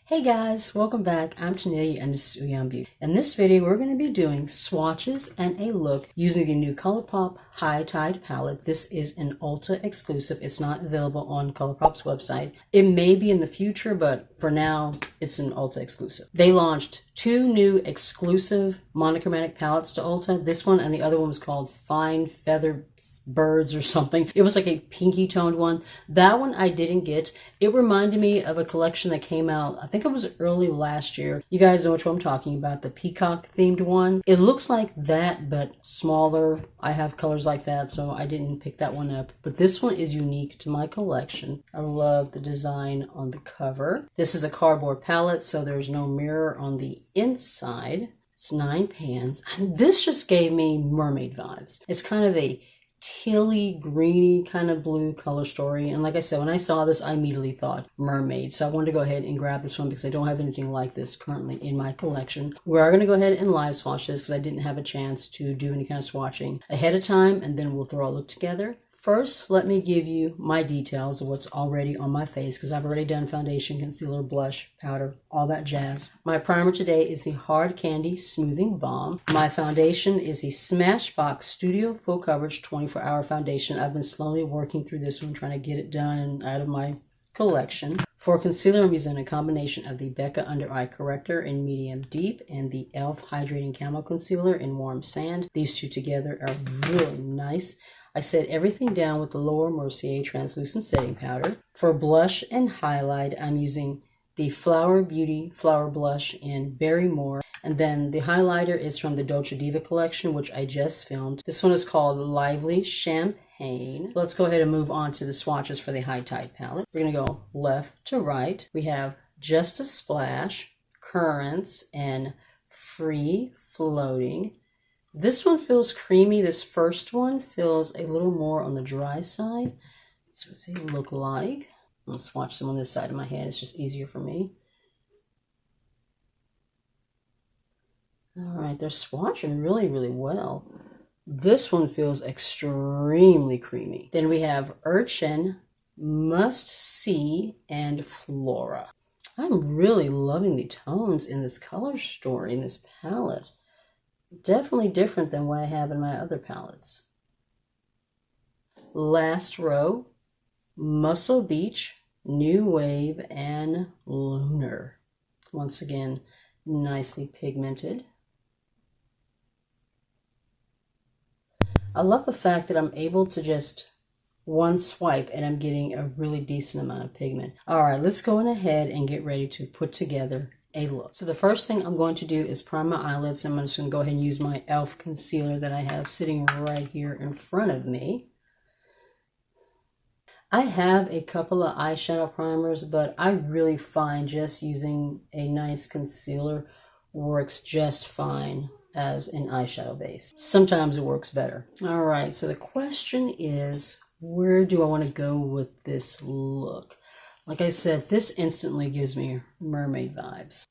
Hey guys, welcome back. I'm tanealyakimbeauty. In this video, we're going to be doing swatches and a look using the new Colourpop High Tide palette. This is an Ulta exclusive. It's not available on Colourpop's website. It may be in the future, but for now, it's an Ulta exclusive. They launched two new exclusive monochromatic palettes to Ulta. This one and the other one was called Fine Feather Birds or something. It was like a pinky toned one. That one I didn't get. It reminded me of a collection that came out, I think it was early last year. You guys know which one I'm talking about, the peacock themed one. It looks like that, but smaller. I have colors like that, so I didn't pick that one up. But this one is unique to my collection. I love the design on the cover. This is a cardboard palette, so there's no mirror on the inside. It's 9 pans. And this just gave me Mermaid vibes. It's kind of a tealy, greeny kind of blue color story. And like I said, when I saw this, I immediately thought Mermaid. So I wanted to go ahead and grab this one because I don't have anything like this currently in my collection. We are going to go ahead and live swatch this because I didn't have a chance to do any kind of swatching ahead of time, and then we'll throw a look together. First, let me give you my details of what's already on my face because I've already done foundation, concealer, blush, powder, all that jazz. My primer today is the Hard Candy Smoothing Balm. My foundation is the Smashbox Studio Full Coverage 24-Hour Foundation. I've been slowly working through this one, trying to get it done and out of my collection. For concealer, I'm using a combination of the Becca Undereye Corrector in Medium Deep and the e.l.f. Hydrating Camo Concealer in Warm Sand. These two together are really nice. I set everything down with the Lower Mercier Translucent Setting Powder. For blush and highlight, I'm using the Flower Beauty Flower Blush in Berry More. And then the highlighter is from the Dolce Diva collection, which I just filmed. This one is called Lively Champagne. Let's go ahead and move on to the swatches for the High Tide palette. We're going to go left to right. We have Just a Splash, Currents, and Free Floating. This one feels creamy. This first one feels a little more on the dry side. That's what they look like. I'll swatch them on this side of my hand. It's just easier for me. All right, they're swatching really, really well. This one feels extremely creamy. Then we have Urchin, Must See, and Flora. I'm really loving the tones in this color story, in this palette. Definitely different than what I have in my other palettes. Last row, Muscle Beach, New Wave, and Lunar. Once again, nicely pigmented. I love the fact that I'm able to just one swipe and I'm getting a really decent amount of pigment. All right, let's go on ahead and get ready to put together a look. So the first thing I'm going to do is prime my eyelids. I'm just going to go ahead and use my e.l.f. concealer that I have sitting right here in front of me. I have a couple of eyeshadow primers, but I really find just using a nice concealer works just fine as an eyeshadow base. Sometimes it works better. All right, so the question is, where do I want to go with this look? Like I said, this instantly gives me Mermaid vibes.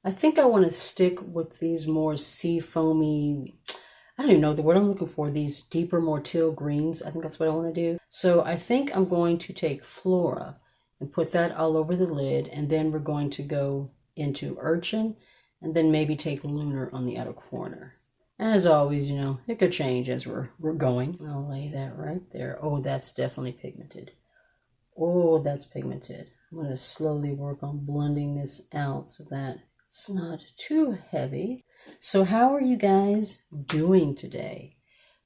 I think I want to stick with these more sea foamy, I don't even know the word I'm looking for, these deeper, more teal greens. I think that's what I want to do. So I think I'm going to take Flora and put that all over the lid, and then we're going to go into Urchin, and then maybe take Lunar on the outer corner. As always, you know, it could change as we're going. I'll lay that right there. Oh, that's definitely pigmented. Oh, that's pigmented. I'm going to slowly work on blending this out so that it's not too heavy. So how are you guys doing today?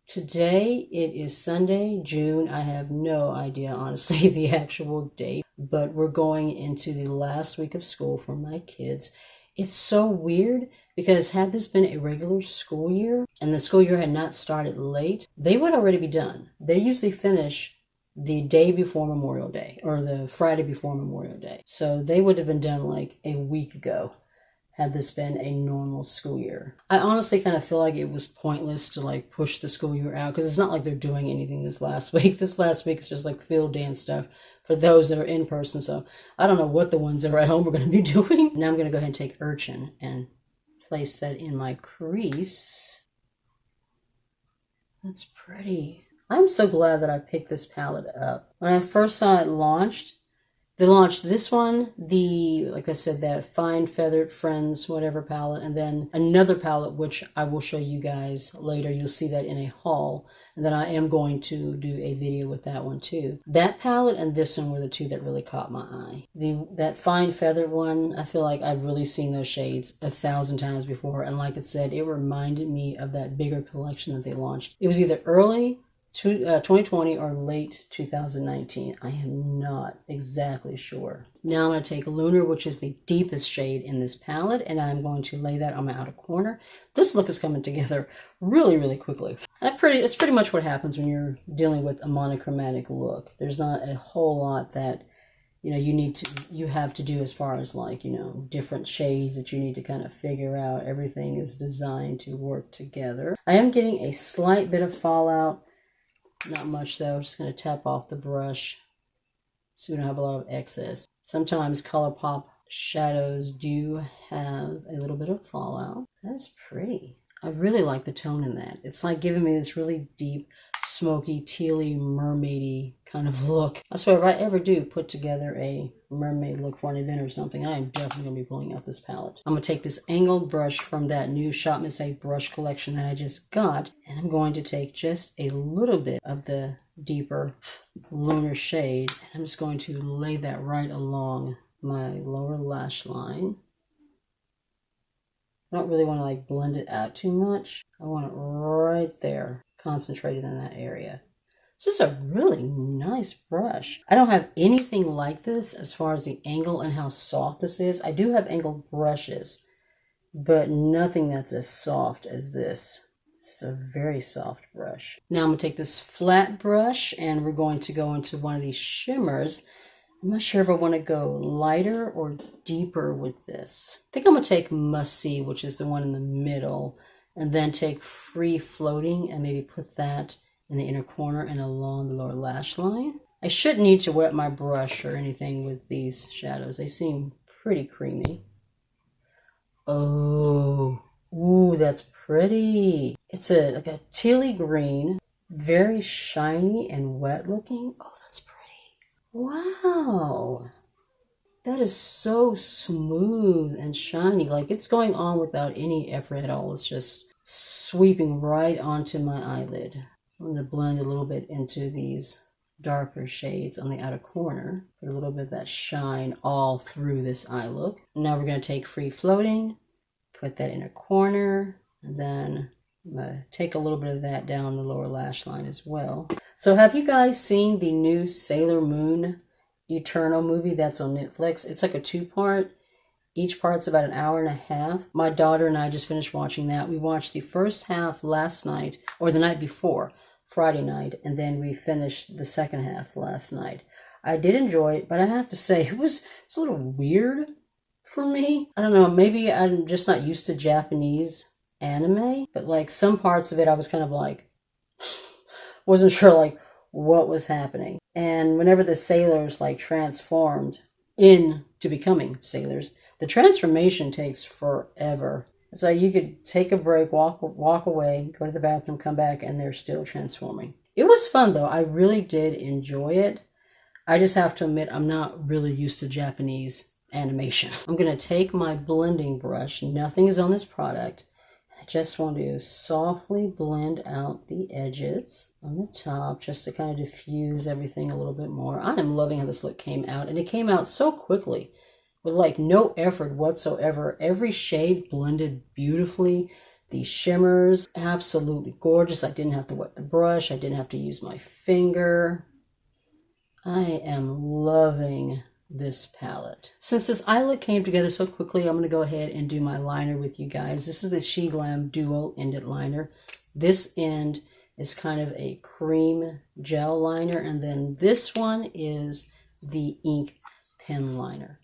Today, it is Sunday, June. I have no idea, honestly, the actual date, but we're going into the last week of school for my kids. It's so weird because had this been a regular school year and the school year had not started late, they would already be done. They usually finish the day before Memorial Day or the Friday before Memorial Day. So they would have been done like a week ago had this been a normal school year. I honestly kind of feel like it was pointless to like push the school year out because it's not like they're doing anything this last week. This last week is just like field day and stuff for those that are in person. So I don't know what the ones that are at home are going to be doing. Now I'm going to go ahead and take Urchin and place that in my crease. That's pretty. I'm so glad that I picked this palette up. When I first saw it launched, They launched this one, like I said, that Fine Feathered Friends whatever palette, and then another palette which I will show you guys later. You'll see that in a haul, and then I am going to do a video with that one too. That palette and this one were the two that really caught my eye. That Fine Feathered one, I feel like I've really seen those shades 1,000 times before, and like I said, it reminded me of that bigger collection that they launched. It was either early 2020 or late 2019. I am not exactly sure. Now I'm going to take Lunar, which is the deepest shade in this palette, and I'm going to lay that on my outer corner. This look is coming together really, really quickly. It's pretty much what happens when you're dealing with a monochromatic look. There's not a whole lot that you have to do as far as like, different shades that you need to kind of figure out. Everything is designed to work together. I am getting a slight bit of fallout. Not much though. Just going to tap off the brush so we don't have a lot of excess. Sometimes Colourpop shadows do have a little bit of fallout. That's pretty. I really like the tone in that. It's like giving me this really deep, smoky, tealy, mermaidy kind of look. I swear, if I ever do put together a mermaid look for an event or something, I am definitely going to be pulling out this palette. I'm going to take this angled brush from that new Shop Miss A brush collection that I just got, and I'm going to take just a little bit of the deeper Lunar shade, and I'm just going to lay that right along my lower lash line. I don't really want to like blend it out too much. I want it right there, concentrated in that area. This is a really nice brush. I don't have anything like this as far as the angle and how soft this is. I do have angled brushes, but nothing that's as soft as this. It's a very soft brush. Now I'm going to take this flat brush and we're going to go into one of these shimmers. I'm not sure if I want to go lighter or deeper with this. I think I'm going to take Must See, which is the one in the middle, and then take Free Floating and maybe put that in the inner corner and along the lower lash line. I shouldn't need to wet my brush or anything with these shadows. They seem pretty creamy. Oh, ooh, that's pretty. It's like a tealy green, very shiny and wet looking. Oh, that's pretty. Wow. That is so smooth and shiny. Like it's going on without any effort at all. It's just sweeping right onto my eyelid. I'm going to blend a little bit into these darker shades on the outer corner. Put a little bit of that shine all through this eye look. Now we're going to take Free Floating, put that in a corner, and then I'm going to take a little bit of that down the lower lash line as well. So have you guys seen the new Sailor Moon Eternal movie that's on Netflix? It's like a two-part. Each part's about an hour and a half. My daughter and I just finished watching that. We watched the first half last night, or the night before, Friday night, and then we finished the second half last night. I did enjoy it, but I have to say it was a little weird for me. I don't know, maybe I'm just not used to Japanese anime, but like some parts of it I was kind of like, wasn't sure like what was happening. And whenever the sailors like transformed into becoming sailors, the transformation takes forever. It's like you could take a break, walk away, go to the bathroom, come back, and they're still transforming. It was fun though. I really did enjoy it. I just have to admit I'm not really used to Japanese animation. I'm going to take my blending brush. Nothing is on this product. I just want to softly blend out the edges on the top just to kind of diffuse everything a little bit more. I am loving how this look came out, and it came out so quickly with like no effort whatsoever. Every shade blended beautifully. The shimmers, absolutely gorgeous. I didn't have to wet the brush. I didn't have to use my finger. I am loving this palette. Since this eye look came together so quickly, I'm going to go ahead and do my liner with you guys. This is the Sheglam dual ended liner. This end is kind of a cream gel liner, and then this one is the ink pen liner.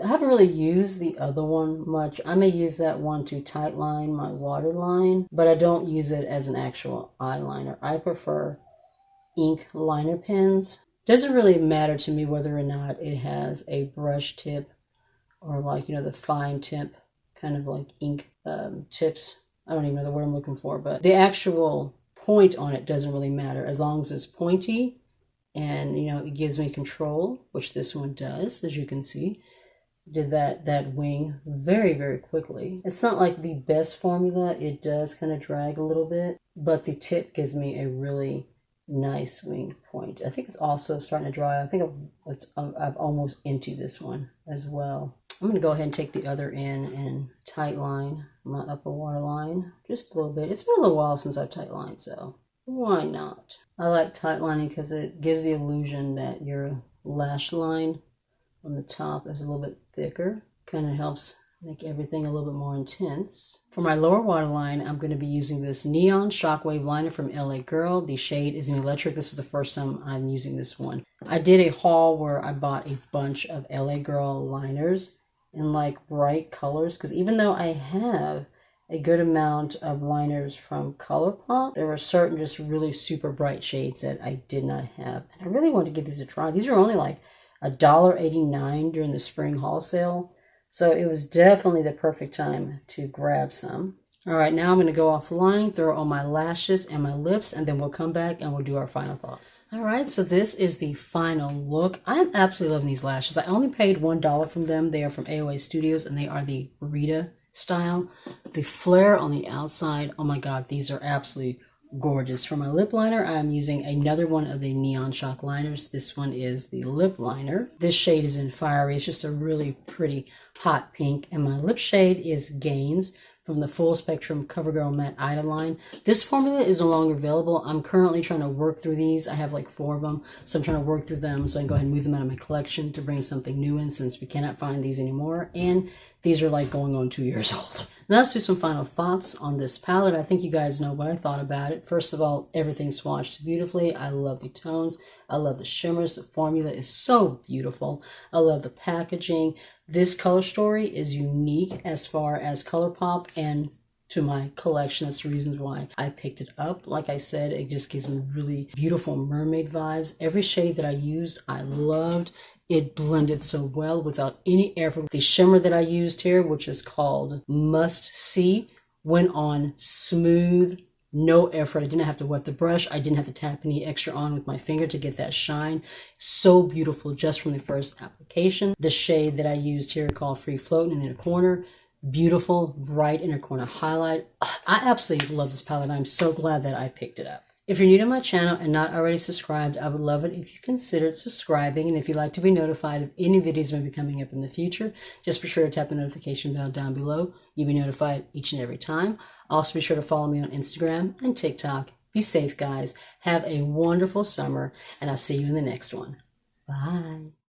I haven't really used the other one much. I may use that one to tightline my waterline, but I don't use it as an actual eyeliner. I prefer ink liner pens. Doesn't really matter to me whether or not it has a brush tip or like, you know, the fine tip kind of like ink tips. I don't even know the word I'm looking for, but the actual point on it doesn't really matter. As long as it's pointy And, you know, it gives me control, which this one does, as you can see. Did that wing very, very quickly. It's not like the best formula. It does kind of drag a little bit, but the tip gives me a really nice wing point. I think it's also starting to dry. I think I've almost emptied this one as well. I'm going to go ahead and take the other end and tight line my upper waterline just a little bit. It's been a little while since I've tight lined, so why not? I like tight lining because it gives the illusion that your lash line on the top is a little bit thicker. Kind of helps make everything a little bit more intense. For my lower waterline, I'm going to be using this Neon Shockwave liner from LA Girl. The shade is in Electric. This is the first time I'm using this one. I did a haul where I bought a bunch of LA Girl liners in like bright colors, because even though I have a good amount of liners from Colourpop, there were certain just really super bright shades that I did not have. And I really wanted to give these a try. These are only like $1.89 during the spring haul sale. So it was definitely the perfect time to grab some. All right, now I'm going to go offline, throw on my lashes and my lips, and then we'll come back and we'll do our final thoughts. All right, so this is the final look. I'm absolutely loving these lashes. I only paid $1 from them. They are from AOA Studios, and they are the Rita style. The flare on the outside, oh my god, these are absolutely gorgeous. For my lip liner, I'm using another one of the Neon Shock liners. This one is the lip liner. This shade is in Fiery. It's just a really pretty hot pink. And my lip shade is Gains from the Full Spectrum CoverGirl Matte Ida line. This formula is no longer available. I'm currently trying to work through these. I have like 4 of them, so I'm trying to work through them so I can go ahead and move them out of my collection to bring something new in, since we cannot find these anymore. And these are like going on 2 years old. Now let's do some final thoughts on this palette. I think you guys know what I thought about it. First of all, everything swatched beautifully. I love the tones. I love the shimmers. The formula is so beautiful. I love the packaging. This color story is unique as far as Colourpop and to my collection. That's the reasons why I picked it up. Like I said, it just gives me really beautiful mermaid vibes. Every shade that I used, I loved. It blended so well without any effort. The shimmer that I used here, which is called Must See, went on smooth, no effort. I didn't have to wet the brush. I didn't have to tap any extra on with my finger to get that shine. So beautiful just from the first application. The shade that I used here called Free Float in the inner corner. Beautiful, bright inner corner highlight. I absolutely love this palette. I'm so glad that I picked it up. If you're new to my channel and not already subscribed, I would love it if you considered subscribing. And if you'd like to be notified of any videos that may be coming up in the future, just be sure to tap the notification bell down below. You'll be notified each and every time. Also be sure to follow me on Instagram and TikTok. Be safe, guys. Have a wonderful summer, and I'll see you in the next one. Bye.